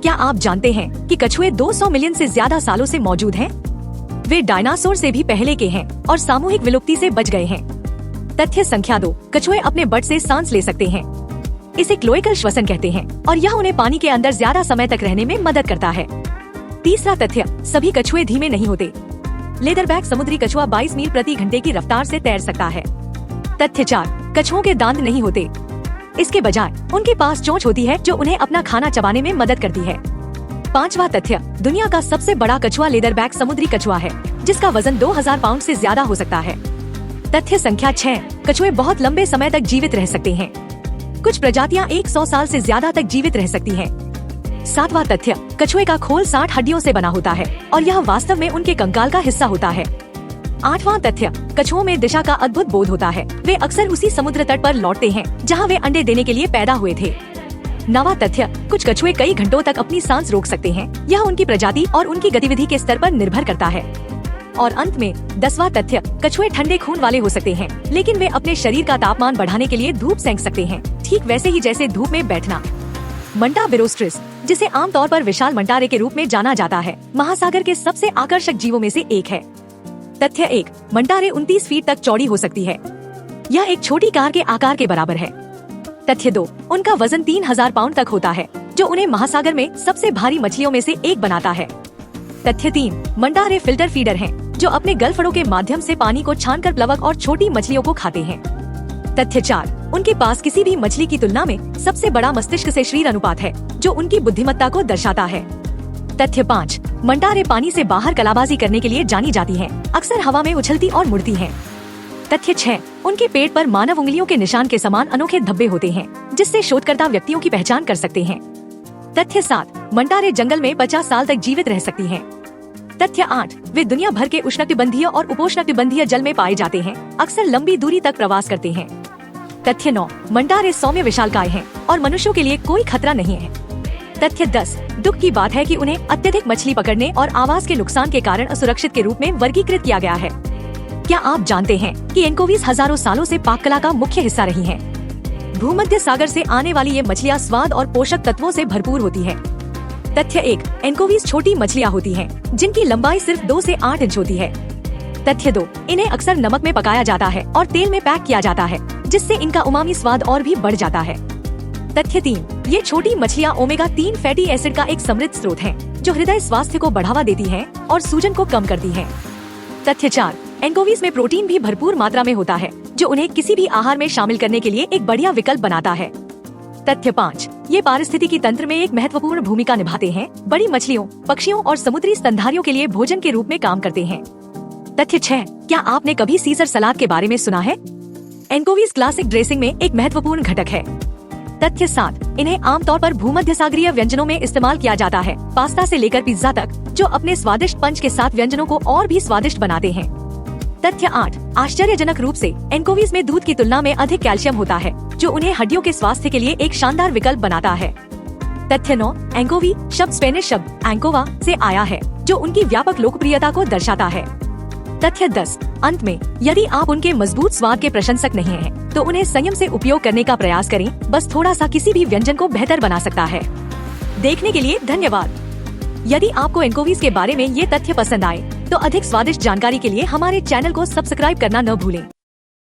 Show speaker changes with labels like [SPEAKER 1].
[SPEAKER 1] क्या आप जानते हैं कि कछुए 200 मिलियन से ज्यादा सालों से मौजूद हैं? वे डायनासोर से भी पहले के हैं और सामूहिक विलुप्ति से बच गए हैं। तथ्य संख्या 2, कछुए अपने बट से सांस ले सकते हैं। इसे क्लोएकल श्वसन कहते हैं और यह उन्हें पानी के अंदर ज्यादा समय तक रहने में मदद करता है। तीसरा तथ्य, सभी कछुए धीमे नहीं होते। लेदरबैक समुद्री कछुआ 22 मील प्रति घंटे की रफ्तार से तैर सकता है। तथ्य 4, कछुओं के दांत नहीं होते। इसके बजाय उनके पास चोंच होती है जो उन्हें अपना खाना चबाने में मदद करती है। पांचवा तथ्य, दुनिया का सबसे बड़ा कछुआ लेदरबैक समुद्री कछुआ है जिसका वजन 2000 पाउंड से ज्यादा हो सकता है। तथ्य संख्या 6, कछुए बहुत लंबे समय तक जीवित रह सकते हैं। कुछ प्रजातियां 100 साल से ज्यादा तक जीवित रह सकती हैं। सातवां तथ्य, कछुए का खोल 60 हड्डियों से बना होता है और यह वास्तव में उनके कंकाल का हिस्सा होता है। आठवां तथ्य, कछुओं में दिशा का अद्भुत बोध होता है। वे अक्सर उसी समुद्र तट पर लौटते हैं जहां वे अंडे देने के लिए पैदा हुए थे। नवा तथ्य, कुछ कछुए कई घंटों तक अपनी सांस रोक सकते हैं। यह उनकी प्रजाति और उनकी गतिविधि के स्तर पर निर्भर करता है। और अंत में 10वां तथ्य, कछुए ठंडे खून वाले हो सकते हैं लेकिन वे अपने शरीर का तापमान बढ़ाने के लिए धूप सेंक सकते हैं, ठीक वैसे ही जैसे धूप में बैठना। मंटा बिरोस्ट्रिस, जिसे आमतौर पर विशाल मंटारे के रूप में जाना जाता है, महासागर के सबसे आकर्षक जीवों में से एक है। तथ्य 1, मंटारे 29 फीट तक चौड़ी हो सकती है। यह एक छोटी कार के आकार के बराबर है। तथ्य 2, उनका वजन 3000 पाउंड तक होता है जो उन्हें महासागर में सबसे भारी मछलियों में से एक बनाता है। तथ्य 3, मंटारे फिल्टर फीडर हैं जो अपने गलफड़ों के माध्यम से पानी को छानकर प्लवक और छोटी मछलियों को खाते हैं। तथ्य 4, उनके पास किसी भी मछली की तुलना में सबसे बड़ा मस्तिष्क से शरीर अनुपात है जो उनकी बुद्धिमत्ता को दर्शाता है। तथ्य 5, मंटारे पानी से बाहर कलाबाजी करने के लिए जानी जाती हैं, अक्सर हवा में उछलती और मुड़ती हैं। तथ्य 6, उनके पेट पर मानव उंगलियों के निशान के समान अनोखे धब्बे होते हैं जिससे शोधकर्ता व्यक्तियों की पहचान कर सकते हैं। तथ्य 7, मंटारे जंगल में 50 साल तक जीवित रह सकती हैं। तथ्य 8, वे दुनिया भर के उष्णकटिबंधीय और उपोष्णकटिबंधीय जल में पाए जाते हैं, अक्सर लंबी दूरी तक प्रवास करते हैं। तथ्य 9, मंटारे सौम्य विशालकाय हैं और मनुष्यों के लिए कोई खतरा नहीं है। तथ्य 10, दुख की बात है कि उन्हें अत्यधिक मछली पकड़ने और आवाज के नुकसान के कारण असुरक्षित के रूप में वर्गीकृत किया गया है। क्या आप जानते हैं कि एंकोवीज हजारों सालों से पाक कला का मुख्य हिस्सा रही हैं? भूमध्य सागर से आने वाली ये मछलियाँ स्वाद और पोषक तत्वों से भरपूर होती हैं। तथ्य 1, एंकोवीज छोटी मछलियाँ होती हैं जिनकी लंबाई सिर्फ 2 से 8 इंच होती है। तथ्य 2, इन्हें अक्सर नमक में पकाया जाता है और तेल में पैक किया जाता है जिससे इनका उमामी स्वाद और भी बढ़ जाता है। तथ्य 3, ये छोटी मछलियाँ ओमेगा 3 फैटी एसिड का एक समृद्ध स्रोत हैं जो हृदय स्वास्थ्य को बढ़ावा देती हैं और सूजन को कम करती हैं। तथ्य 4, एंकोवीज में प्रोटीन भी भरपूर मात्रा में होता है जो उन्हें किसी भी आहार में शामिल करने के लिए एक बढ़िया विकल्प बनाता है। तथ्य 5, ये पारिस्थितिकी तंत्र में एक महत्वपूर्ण भूमिका निभाते हैं, बड़ी मछलियों, पक्षियों और समुद्री स्तनधारियों के लिए भोजन के रूप में काम करते हैं। तथ्य 6, क्या आपने कभी सीजर सलाद के बारे में सुना है? एंकोवीज क्लासिक ड्रेसिंग में एक महत्वपूर्ण घटक है। तथ्य 7, इन्हें आमतौर पर भूमध्य सागरीय व्यंजनों में इस्तेमाल किया जाता है, पास्ता से लेकर पिज्जा तक, जो अपने स्वादिष्ट पंच के साथ व्यंजनों को और भी स्वादिष्ट बनाते हैं। तथ्य 8, आश्चर्यजनक रूप से एंकोवीज में दूध की तुलना में अधिक कैल्शियम होता है जो उन्हें हड्डियों के स्वास्थ्य के लिए एक शानदार विकल्प बनाता है। तथ्य 9, एंकोवी शब्द स्पेनिश शब्द एंकोवा से आया है जो उनकी व्यापक लोकप्रियता को दर्शाता है। तथ्य 10, अंत में, यदि आप उनके मजबूत स्वाद के प्रशंसक नहीं हैं, तो उन्हें संयम से उपयोग करने का प्रयास करें, बस थोड़ा सा किसी भी व्यंजन को बेहतर बना सकता है। देखने के लिए धन्यवाद। यदि आपको एंकोवीज के बारे में ये तथ्य पसंद आए तो अधिक स्वादिष्ट जानकारी के लिए हमारे चैनल को सब्सक्राइब करना न भूलें।